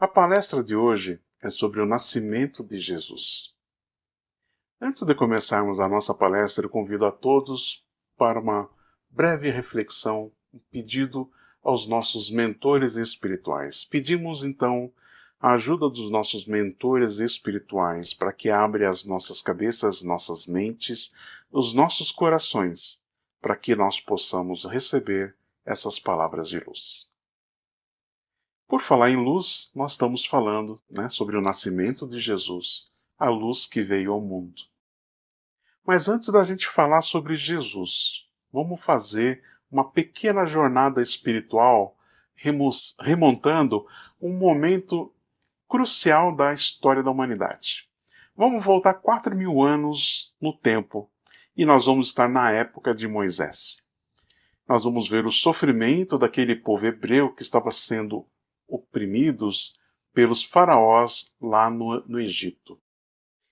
A palestra de hoje é sobre o nascimento de Jesus. Antes de começarmos a nossa palestra, eu convido a todos para uma breve reflexão, um pedido aos nossos mentores espirituais. Pedimos então a ajuda dos nossos mentores espirituais para que abra as nossas cabeças, nossas mentes, os nossos corações, para que nós possamos receber essas palavras de luz. Por falar em luz, nós estamos falando, sobre o nascimento de Jesus, a luz que veio ao mundo. Mas antes da gente falar sobre Jesus, vamos fazer uma pequena jornada espiritual remontando um momento crucial da história da humanidade. Vamos voltar 4.000 anos no tempo e nós vamos estar na época de Moisés. Nós vamos ver o sofrimento daquele povo hebreu que estava sendo oprimidos pelos faraós lá no Egito.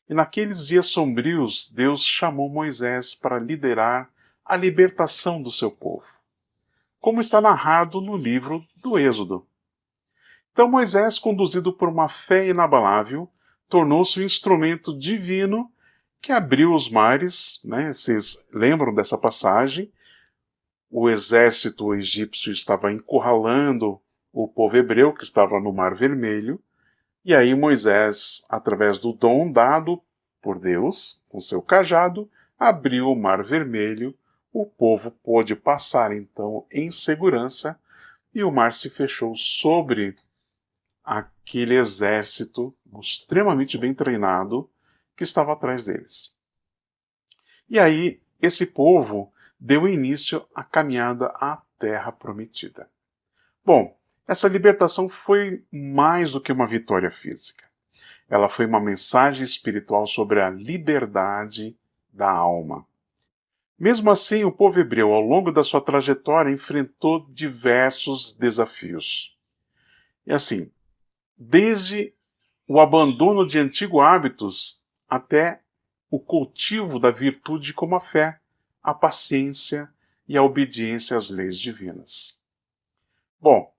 E naqueles dias sombrios, Deus chamou Moisés para liderar a libertação do seu povo, como está narrado no livro do Êxodo. Então Moisés, conduzido por uma fé inabalável, tornou-se um instrumento divino que abriu os mares, Vocês lembram dessa passagem? O exército egípcio estava encurralando o povo hebreu que estava no Mar Vermelho, e aí Moisés, através do dom dado por Deus, com seu cajado, abriu o Mar Vermelho, o povo pôde passar então em segurança, e o mar se fechou sobre aquele exército extremamente bem treinado que estava atrás deles. E aí esse povo deu início à caminhada à Terra Prometida. Bom, essa libertação foi mais do que uma vitória física. Ela foi uma mensagem espiritual sobre a liberdade da alma. Mesmo assim, o povo hebreu, ao longo da sua trajetória, enfrentou diversos desafios. E assim, desde o abandono de antigos hábitos até o cultivo da virtude como a fé, a paciência e a obediência às leis divinas. Bom,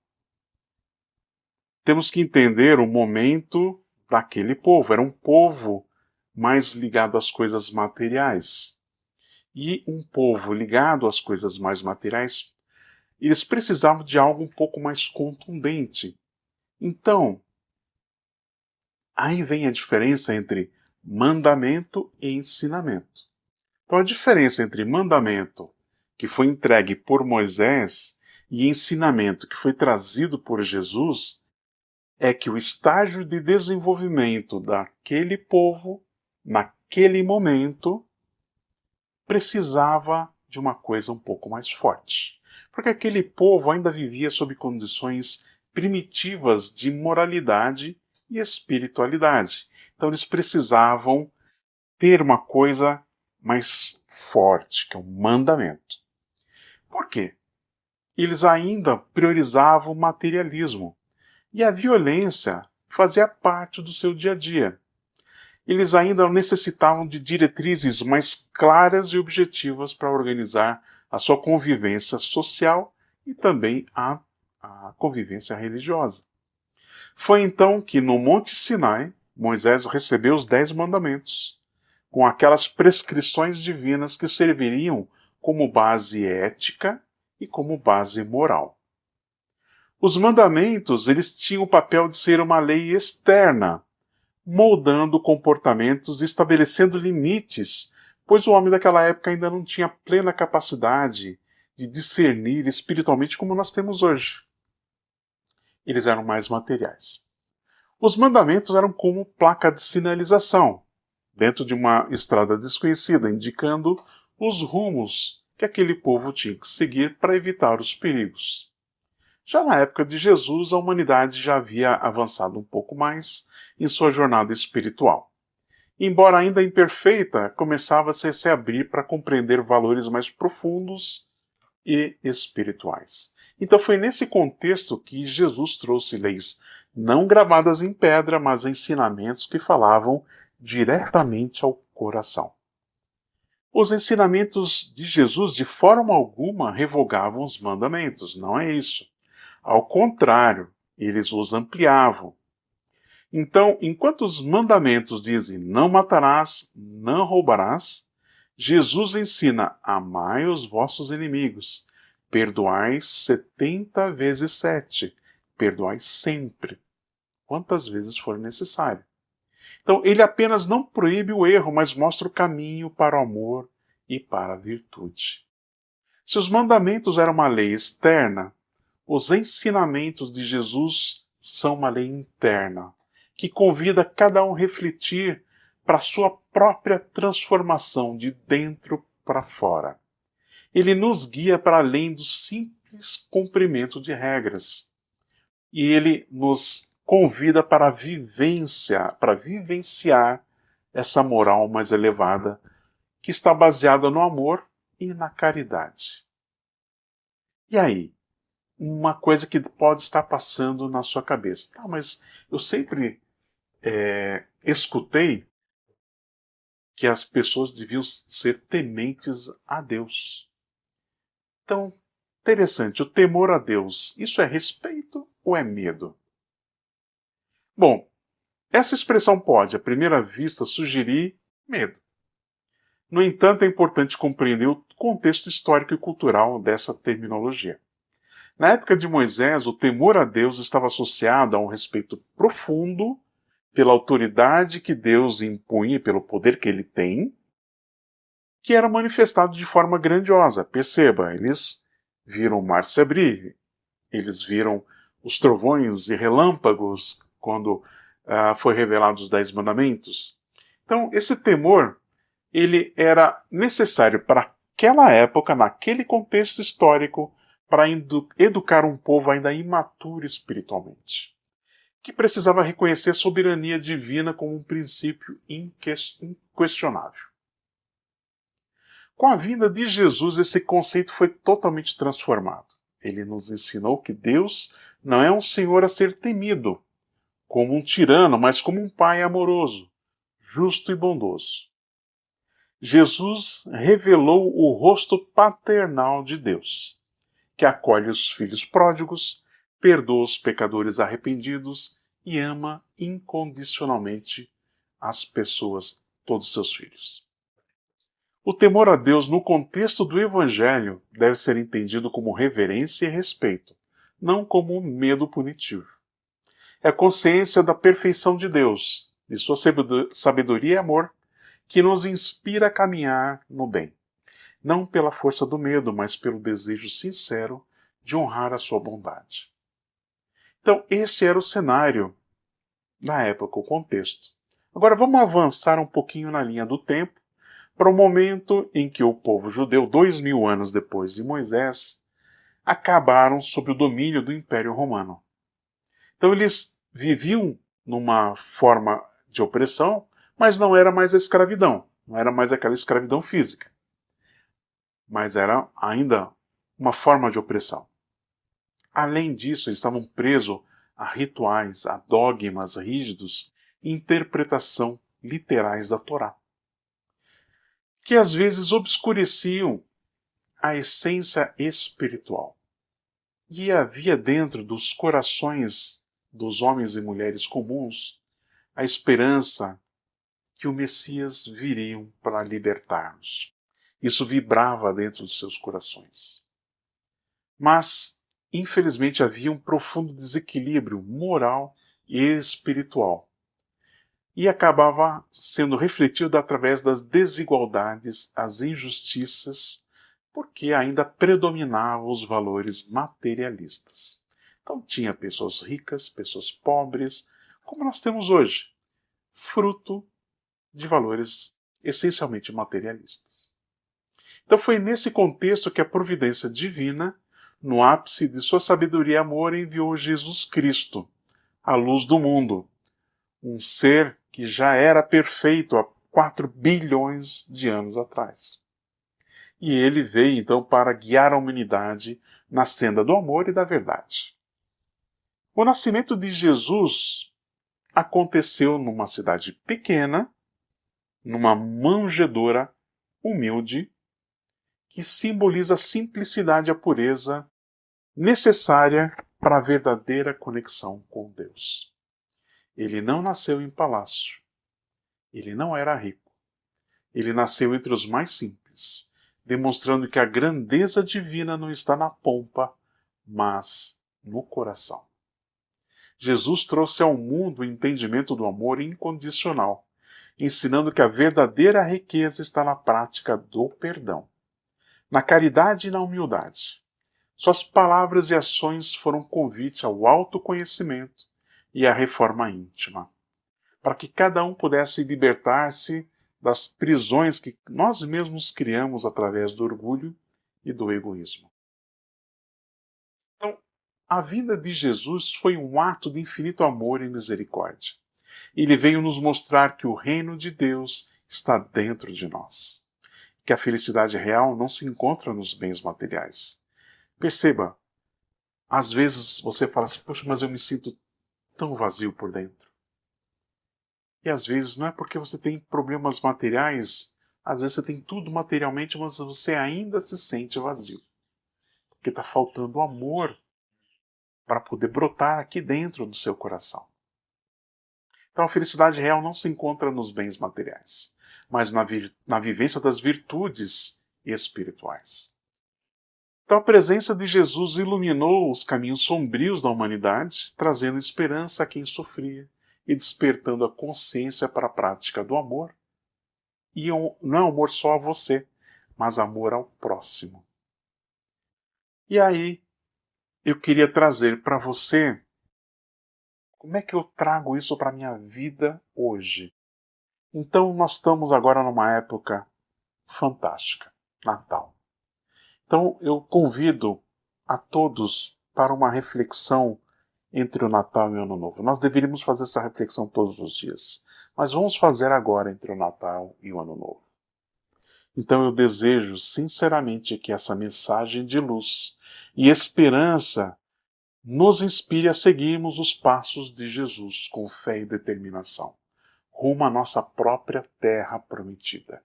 temos que entender o momento daquele povo. Era um povo mais ligado às coisas materiais. E um povo ligado às coisas mais materiais, eles precisavam de algo um pouco mais contundente. Então, aí vem a diferença entre mandamento e ensinamento. Então, a diferença entre mandamento, que foi entregue por Moisés, e ensinamento, que foi trazido por Jesus, é que o estágio de desenvolvimento daquele povo, naquele momento, precisava de uma coisa um pouco mais forte. Porque aquele povo ainda vivia sob condições primitivas de moralidade e espiritualidade. Então eles precisavam ter uma coisa mais forte, que é um mandamento. Por quê? Eles ainda priorizavam o materialismo. E a violência fazia parte do seu dia a dia. Eles ainda necessitavam de diretrizes mais claras e objetivas para organizar a sua convivência social e também a convivência religiosa. Foi então que no Monte Sinai, Moisés recebeu os 10 mandamentos, com aquelas prescrições divinas que serviriam como base ética e como base moral. Os mandamentos, eles tinham o papel de ser uma lei externa, moldando comportamentos e estabelecendo limites, pois o homem daquela época ainda não tinha plena capacidade de discernir espiritualmente como nós temos hoje. Eles eram mais materiais. Os mandamentos eram como placa de sinalização, dentro de uma estrada desconhecida, indicando os rumos que aquele povo tinha que seguir para evitar os perigos. Já na época de Jesus, a humanidade já havia avançado um pouco mais em sua jornada espiritual. Embora ainda imperfeita, começava-se a se abrir para compreender valores mais profundos e espirituais. Então foi nesse contexto que Jesus trouxe leis não gravadas em pedra, mas ensinamentos que falavam diretamente ao coração. Os ensinamentos de Jesus de forma alguma revogavam os mandamentos, não é isso. Ao contrário, eles os ampliavam. Então, enquanto os mandamentos dizem não matarás, não roubarás, Jesus ensina: amai os vossos inimigos, perdoai 70 vezes 7, perdoai sempre, quantas vezes for necessário. Então, ele apenas não proíbe o erro, mas mostra o caminho para o amor e para a virtude. Se os mandamentos eram uma lei externa, os ensinamentos de Jesus são uma lei interna, que convida cada um a refletir para a sua própria transformação de dentro para fora. Ele nos guia para além do simples cumprimento de regras. E ele nos convida para a vivência, para vivenciar essa moral mais elevada, que está baseada no amor e na caridade. E aí? Uma coisa que pode estar passando na sua cabeça. Tá, mas eu sempre escutei que as pessoas deviam ser tementes a Deus. Então, interessante, o temor a Deus, isso é respeito ou é medo? Bom, essa expressão pode, à primeira vista, sugerir medo. No entanto, é importante compreender o contexto histórico e cultural dessa terminologia. Na época de Moisés, o temor a Deus estava associado a um respeito profundo pela autoridade que Deus impunha e pelo poder que ele tem, que era manifestado de forma grandiosa. Perceba, eles viram o mar se abrir, eles viram os trovões e relâmpagos quando foi revelado os 10 mandamentos. Então, esse temor, ele era necessário para aquela época, naquele contexto histórico, para educar um povo ainda imaturo espiritualmente, que precisava reconhecer a soberania divina como um princípio inquestionável. Com a vinda de Jesus, esse conceito foi totalmente transformado. Ele nos ensinou que Deus não é um Senhor a ser temido, como um tirano, mas como um Pai amoroso, justo e bondoso. Jesus revelou o rosto paternal de Deus, que acolhe os filhos pródigos, perdoa os pecadores arrependidos e ama incondicionalmente as pessoas, todos os seus filhos. O temor a Deus no contexto do Evangelho deve ser entendido como reverência e respeito, não como medo punitivo. É a consciência da perfeição de Deus, de sua sabedoria e amor, que nos inspira a caminhar no bem, não pela força do medo, mas pelo desejo sincero de honrar a sua bondade. Então, esse era o cenário da época, o contexto. Agora vamos avançar um pouquinho na linha do tempo para o momento em que o povo judeu, 2000 anos depois de Moisés, acabaram sob o domínio do Império Romano. Então eles viviam numa forma de opressão, mas não era mais a escravidão, não era mais aquela escravidão física, mas era ainda uma forma de opressão. Além disso, eles estavam presos a rituais, a dogmas rígidos e interpretação literais da Torá, que às vezes obscureciam a essência espiritual. E havia dentro dos corações dos homens e mulheres comuns a esperança que o Messias viria para libertar-nos. Isso vibrava dentro dos seus corações. Mas, infelizmente, havia um profundo desequilíbrio moral e espiritual. E acabava sendo refletido através das desigualdades, as injustiças, porque ainda predominavam os valores materialistas. Então tinha pessoas ricas, pessoas pobres, como nós temos hoje, fruto de valores essencialmente materialistas. Então foi nesse contexto que a providência divina, no ápice de sua sabedoria e amor, enviou Jesus Cristo, a luz do mundo, um ser que já era perfeito há 4 bilhões de anos atrás. E ele veio então para guiar a humanidade na senda do amor e da verdade. O nascimento de Jesus aconteceu numa cidade pequena, numa manjedoura humilde, que simboliza a simplicidade e a pureza necessária para a verdadeira conexão com Deus. Ele não nasceu em palácio. Ele não era rico. Ele nasceu entre os mais simples, demonstrando que a grandeza divina não está na pompa, mas no coração. Jesus trouxe ao mundo o entendimento do amor incondicional, ensinando que a verdadeira riqueza está na prática do perdão, na caridade e na humildade. Suas palavras e ações foram convite ao autoconhecimento e à reforma íntima, para que cada um pudesse libertar-se das prisões que nós mesmos criamos através do orgulho e do egoísmo. Então, a vinda de Jesus foi um ato de infinito amor e misericórdia. Ele veio nos mostrar que o reino de Deus está dentro de nós, que a felicidade real não se encontra nos bens materiais. Perceba, às vezes você fala assim, poxa, mas eu me sinto tão vazio por dentro. E às vezes não é porque você tem problemas materiais, às vezes você tem tudo materialmente, mas você ainda se sente vazio. Porque está faltando amor para poder brotar aqui dentro do seu coração. Então a felicidade real não se encontra nos bens materiais, mas na vivência das virtudes espirituais. Então a presença de Jesus iluminou os caminhos sombrios da humanidade, trazendo esperança a quem sofria e despertando a consciência para a prática do amor. E não é amor só a você, mas amor ao próximo. E aí, eu queria trazer para você como é que eu trago isso para a minha vida hoje. Então, nós estamos agora numa época fantástica, Natal. Então, eu convido a todos para uma reflexão entre o Natal e o Ano Novo. Nós deveríamos fazer essa reflexão todos os dias, mas vamos fazer agora entre o Natal e o Ano Novo. Então eu desejo sinceramente que essa mensagem de luz e esperança nos inspire a seguirmos os passos de Jesus com fé e determinação, rumo à nossa própria terra prometida,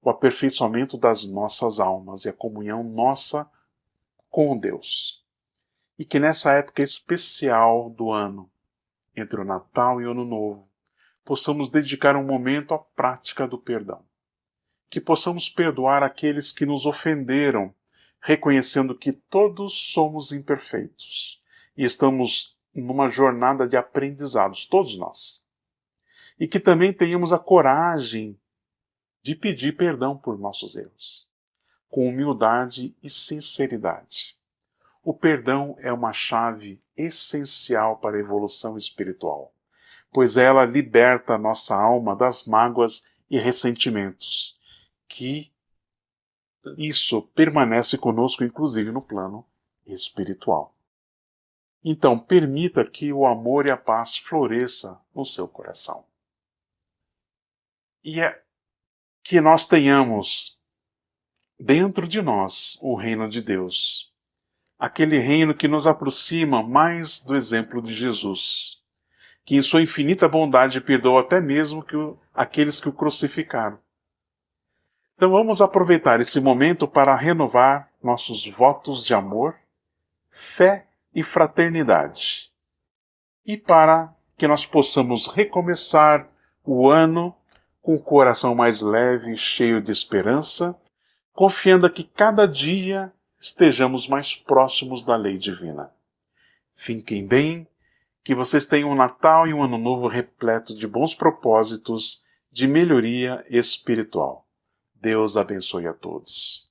o aperfeiçoamento das nossas almas e a comunhão nossa com Deus. E que nessa época especial do ano, entre o Natal e o Ano Novo, possamos dedicar um momento à prática do perdão. Que possamos perdoar aqueles que nos ofenderam, reconhecendo que todos somos imperfeitos e estamos numa jornada de aprendizados, todos nós. E que também tenhamos a coragem de pedir perdão por nossos erros, com humildade e sinceridade. O perdão é uma chave essencial para a evolução espiritual, pois ela liberta a nossa alma das mágoas e ressentimentos, que isso permanece conosco, inclusive no plano espiritual. Então, permita que o amor e a paz floresça no seu coração. E é que nós tenhamos dentro de nós o reino de Deus, aquele reino que nos aproxima mais do exemplo de Jesus, que em sua infinita bondade perdoa até mesmo aqueles que o crucificaram. Então vamos aproveitar esse momento para renovar nossos votos de amor, fé e fraternidade. E para que nós possamos recomeçar o ano com o coração mais leve e cheio de esperança, confiando que cada dia estejamos mais próximos da lei divina. Fiquem bem, que vocês tenham um Natal e um Ano Novo repleto de bons propósitos, de melhoria espiritual. Deus abençoe a todos.